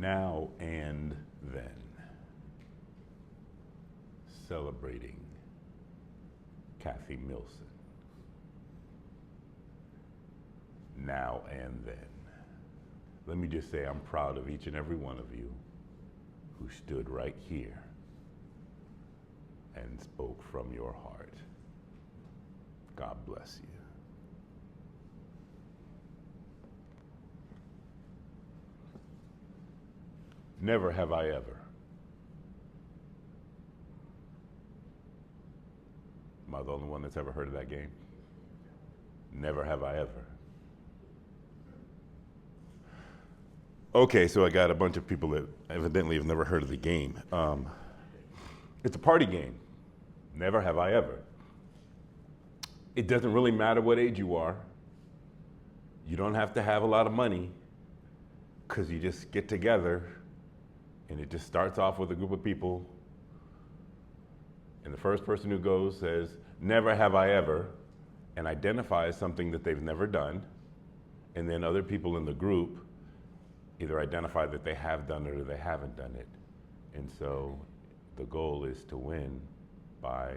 Now and then. Celebrating Kathy Milson. Now and then. Let me just say I'm proud of each and every one of you who stood right here and spoke from your heart. God bless you. Never have I ever. Am I the only one that's ever heard of that game? Never have I ever. Okay, so I got a bunch of people that evidently have never heard of the game. It's a party game. Never have I ever. It doesn't really matter what age you are. You don't have to have a lot of money, because you just get together and it just starts off with a group of people. And the first person who goes says, never have I ever, and identifies something that they've never done. And then other people in the group either identify that they have done it or they haven't done it. And so the goal is to win by,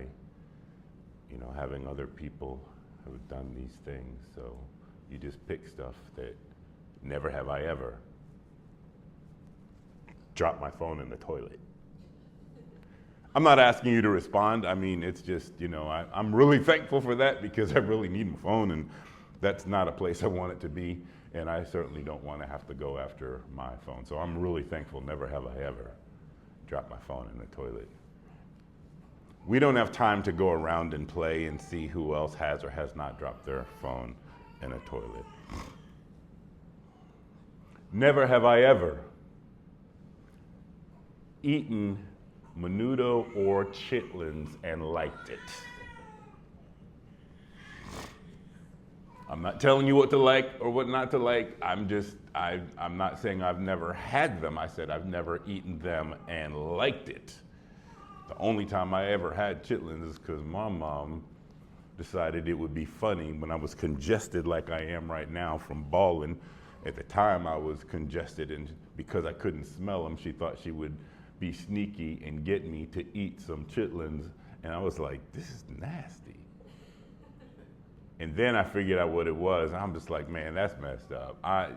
having other people who have done these things. So you just pick stuff that never have I ever. Drop my phone in the toilet. I'm not asking you to respond. I mean, it's just, I'm really thankful for that, because I really need my phone, and that's not a place I want it to be. And I certainly don't want to have to go after my phone. So I'm really thankful. Never have I ever dropped my phone in the toilet. We don't have time to go around and play and see who else has or has not dropped their phone in a toilet. Never have I ever eaten menudo or chitlins and liked it. I'm not telling you what to like or what not to like. I'm not saying I've never had them. I said I've never eaten them and liked it. The only time I ever had chitlins is because my mom decided it would be funny when I was congested like I am right now from bawling. At the time I was congested, and because I couldn't smell them, she thought she would be sneaky and get me to eat some chitlins. And I was like, this is nasty. And then I figured out what it was. I'm just like, man, that's messed up. I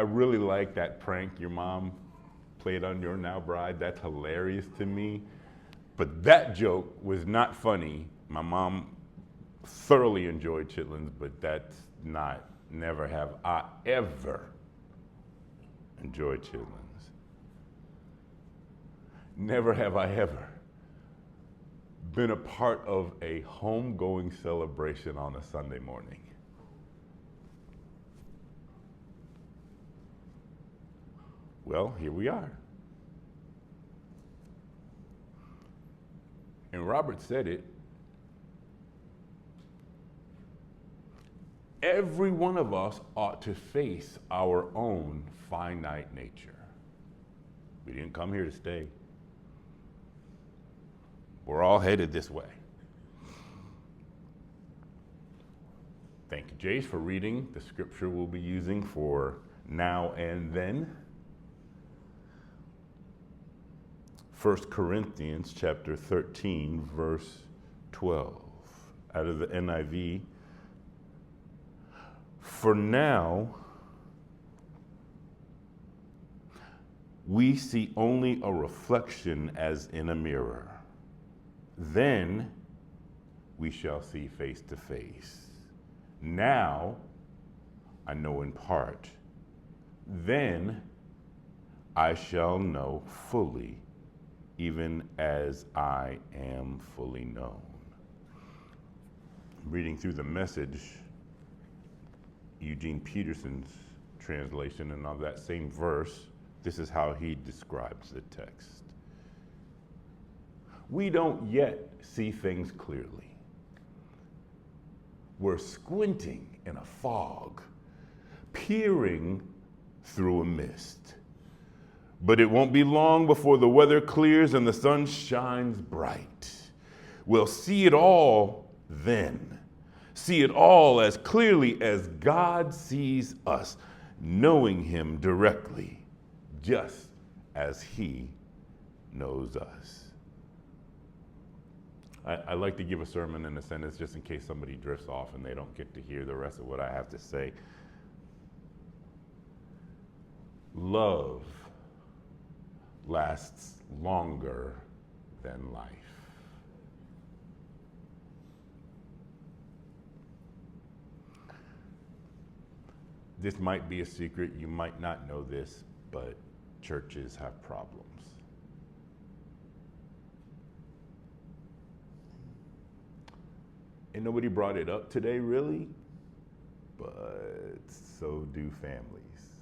really like that prank your mom played on your now bride. That's hilarious to me. But that joke was not funny. My mom thoroughly enjoyed chitlins, but that's not, never have I ever enjoyed chitlins. Never have I ever been a part of a homegoing celebration on a Sunday morning. Well, here we are. And Robert said it. Every one of us ought to face our own finite nature. We didn't come here to stay. We're all headed this way. Thank you, Jace, for reading the scripture we'll be using for now and then. 1 Corinthians chapter 13, verse 12, out of the NIV. For now, we see only a reflection as in a mirror. Then we shall see face to face. Now I know in part. Then I shall know fully, even as I am fully known. Reading through the Message, Eugene Peterson's translation, and of that same verse, this is how he describes the text. We don't yet see things clearly. We're squinting in a fog, peering through a mist. But it won't be long before the weather clears and the sun shines bright. We'll see it all then. See it all as clearly as God sees us. knowing him directly, just as he knows us. I like to give a sermon in a sentence just in case somebody drifts off and they don't get to hear the rest of what I have to say. Love lasts longer than life. This might be a secret, you might not know this, but churches have problems. And nobody brought it up today, really, but so do families.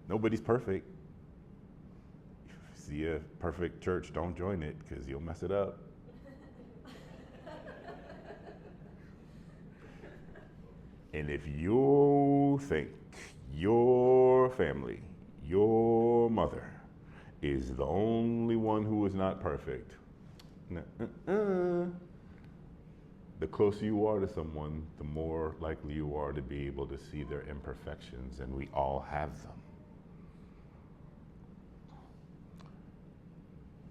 Nobody's perfect. If you see a perfect church, don't join it because you'll mess it up. And if you think your family, your mother, is the only one who is not perfect, the closer you are to someone, the more likely you are to be able to see their imperfections, and we all have them.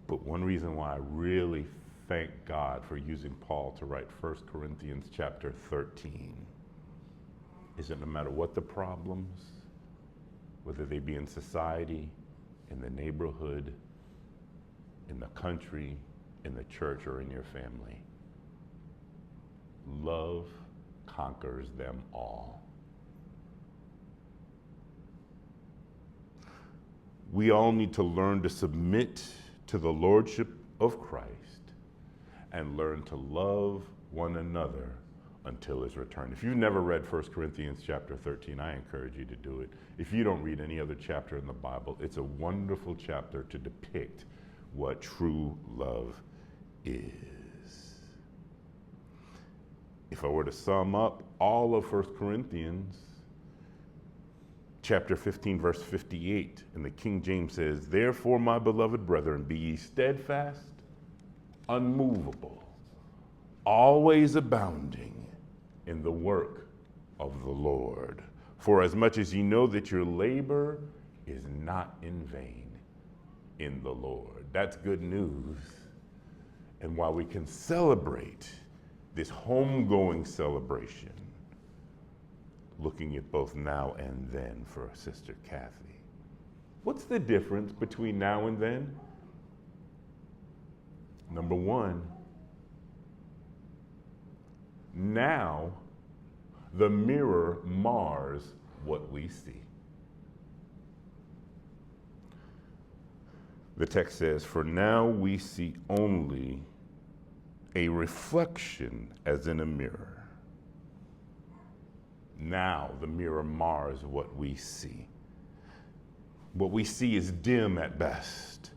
But one reason why I really thank God for using Paul to write 1 Corinthians chapter 13 is that no matter what the problems, whether they be in society, in the neighborhood, in the country, in the church, or in your family, love conquers them all. We all need to learn to submit to the lordship of Christ and learn to love one another until his return. If you've never read 1 Corinthians chapter 13, I encourage you to do it. If you don't read any other chapter in the Bible, it's a wonderful chapter to depict what true love is. If I were to sum up all of 1 Corinthians, chapter 15, verse 58, in the King James says, "Therefore, my beloved brethren, be ye steadfast, unmovable, always abounding in the work of the Lord. For as much as ye know that your labor is not in vain in the Lord." That's good news. And while we can celebrate this homegoing celebration, looking at both now and then for Sister Kathy, what's the difference between now and then? Number one, now the mirror mars what we see. The text says, "For now we see only a reflection as in a mirror." Now the mirror mars what we see. What we see is dim at best.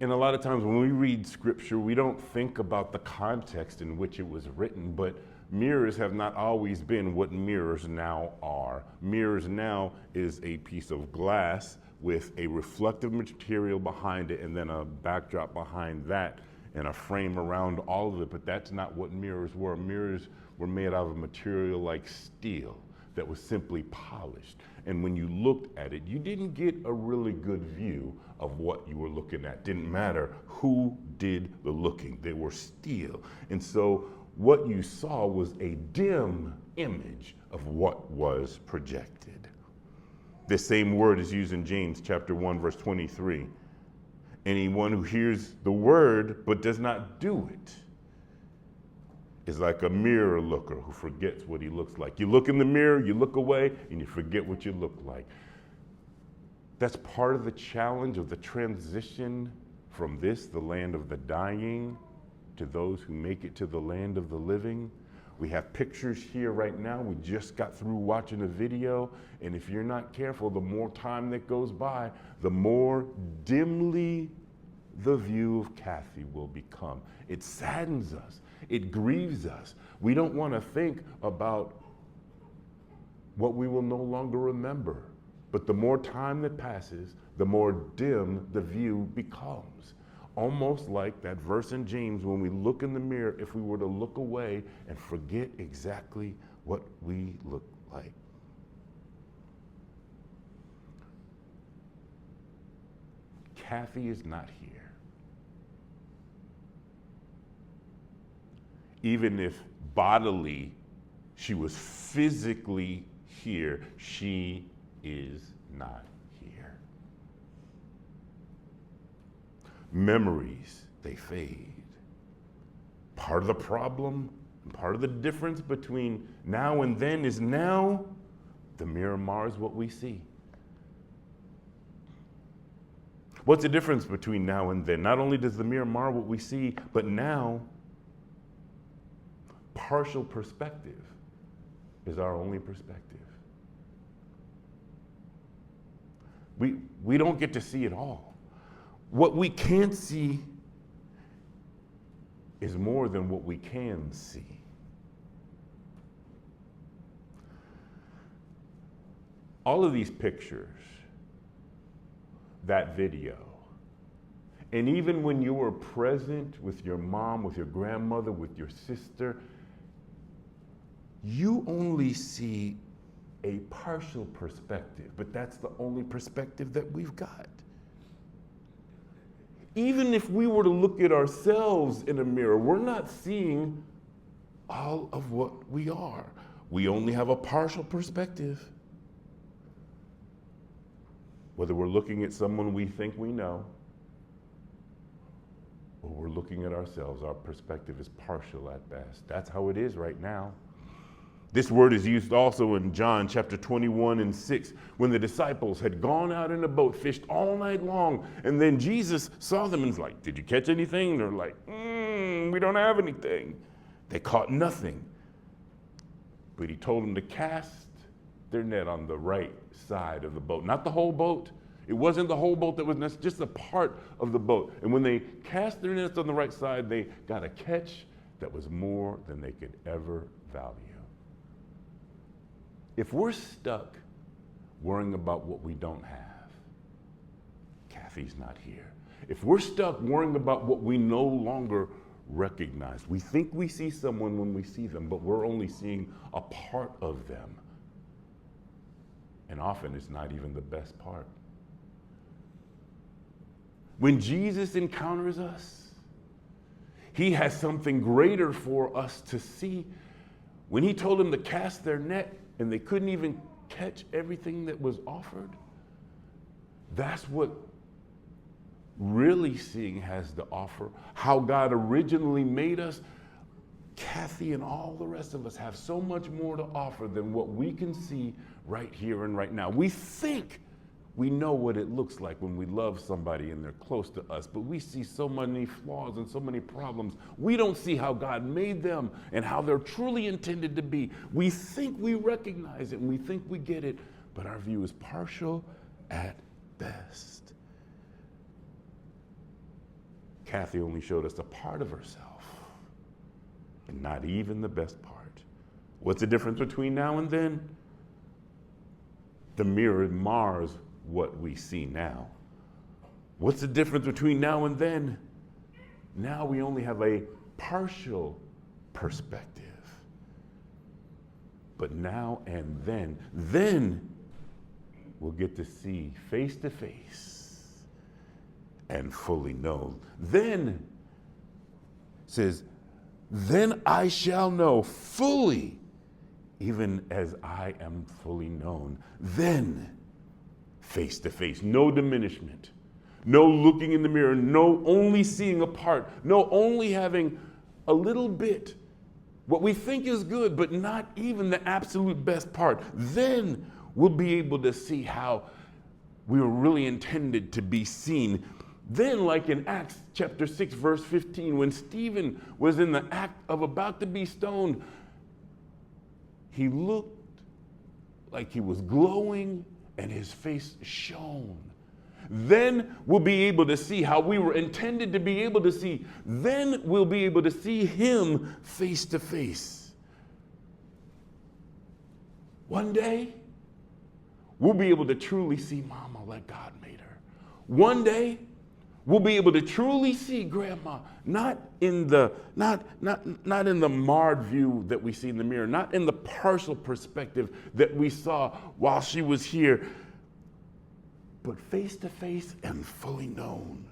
And a lot of times when we read scripture, we don't think about the context in which it was written, but mirrors have not always been what mirrors now are. Mirrors now is a piece of glass with a reflective material behind it and then a backdrop behind that and a frame around all of it, but that's not what mirrors were. Mirrors were made out of a material like steel that was simply polished. And when you looked at it, you didn't get a really good view of what you were looking at. Didn't matter who did the looking, they were steel. And so what you saw was a dim image of what was projected. This same word is used in James chapter 1, verse 23. "Anyone who hears the word but does not do it is like a mirror looker who forgets what he looks like." You look in the mirror, you look away, and you forget what you look like. That's part of the challenge of the transition from this, the land of the dying, to those who make it to the land of the living. We have pictures here right now. We just got through watching a video, and if you're not careful, the more time that goes by, the more dimly the view of Kathy will become. It saddens us. It grieves us. We don't want to think about what we will no longer remember. But the more time that passes, the more dim the view becomes. Almost like that verse in James, when we look in the mirror, if we were to look away and forget exactly what we look like. Kathy is not here. Even if bodily she was physically here, she is not here. Memories, they fade. Part of the problem, and part of the difference between now and then is now the mirror mars what we see. What's the difference between now and then? Not only does the mirror mar what we see, but now partial perspective is our only perspective. We don't get to see it all. What we can't see is more than what we can see. All of these pictures, that video, and even when you were present with your mom, with your grandmother, with your sister, you only see a partial perspective, but that's the only perspective that we've got. Even if we were to look at ourselves in a mirror, we're not seeing all of what we are. We only have a partial perspective. Whether we're looking at someone we think we know, or we're looking at ourselves, our perspective is partial at best. That's how it is right now. This word is used also in John chapter 21 and 6, when the disciples had gone out in a boat, fished all night long, and then Jesus saw them and was like, "Did you catch anything?" And they're like, "We don't have anything." They caught nothing. But he told them to cast their net on the right side of the boat, not the whole boat. It wasn't the whole boat that was just a part of the boat. And when they cast their nets on the right side, they got a catch that was more than they could ever value. If we're stuck worrying about what we don't have, Kathy's not here. If we're stuck worrying about what we no longer recognize, we think we see someone when we see them, but we're only seeing a part of them. And often it's not even the best part. When Jesus encounters us, he has something greater for us to see. When he told them to cast their net and they couldn't even catch everything that was offered, that's what really seeing has to offer. How God originally made us. Kathy and all the rest of us have so much more to offer than what we can see right here and right now. We think we know what it looks like when we love somebody and they're close to us, but we see so many flaws and so many problems. We don't see how God made them and how they're truly intended to be. We think we recognize it and we think we get it, but our view is partial at best. Kathy only showed us a part of herself, and not even the best part. What's the difference between now and then? The mirror mars what we see now. What's the difference between now and then? Now we only have a partial perspective. But now and then we'll get to see face to face and fully know. Then it says, "Then I shall know fully, even as I am fully known." Then, face to face, no diminishment, no looking in the mirror, no only seeing a part, no only having a little bit, what we think is good, but not even the absolute best part. Then we'll be able to see how we were really intended to be seen. Then, like in Acts chapter 6, verse 15, when Stephen was in the act of about to be stoned, he looked like he was glowing and his face shone. Then we'll be able to see how we were intended to be able to see. Then we'll be able to see him face to face. One day, we'll be able to truly see Mama like God made her. One day, we'll be able to truly see Grandma, not in the marred view that we see in the mirror, not in the partial perspective that we saw while she was here, but face to face and fully known.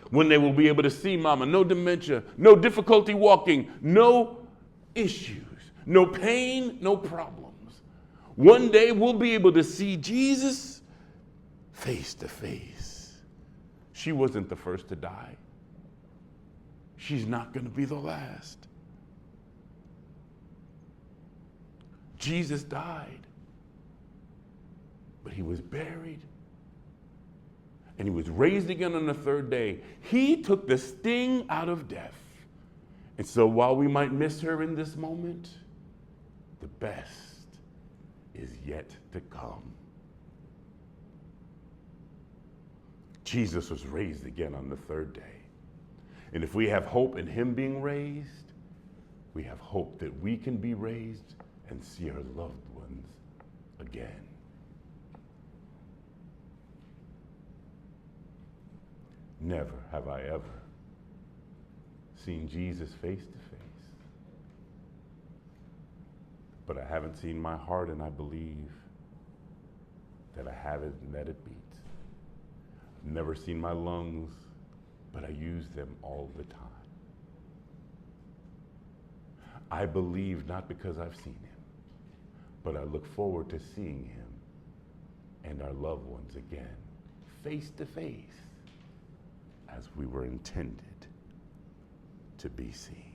When they will be able to see mama, no dementia, no difficulty walking, no issues, no pain, no problems. One day we'll be able to see Jesus face to face. She wasn't the first to die. She's not going to be the last. Jesus died, but he was buried, and he was raised again on the third day. He took the sting out of death. And so while we might miss her in this moment, the best is yet to come. Jesus was raised again on the third day. And if we have hope in him being raised, we have hope that we can be raised and see our loved ones again. Never have I ever seen Jesus face to face, but I haven't seen my heart, and I believe that I have it and that it beats. I've never seen my lungs, but I use them all the time. I believe not because I've seen him, but I look forward to seeing him and our loved ones again, face to face, as we were intended to be seen.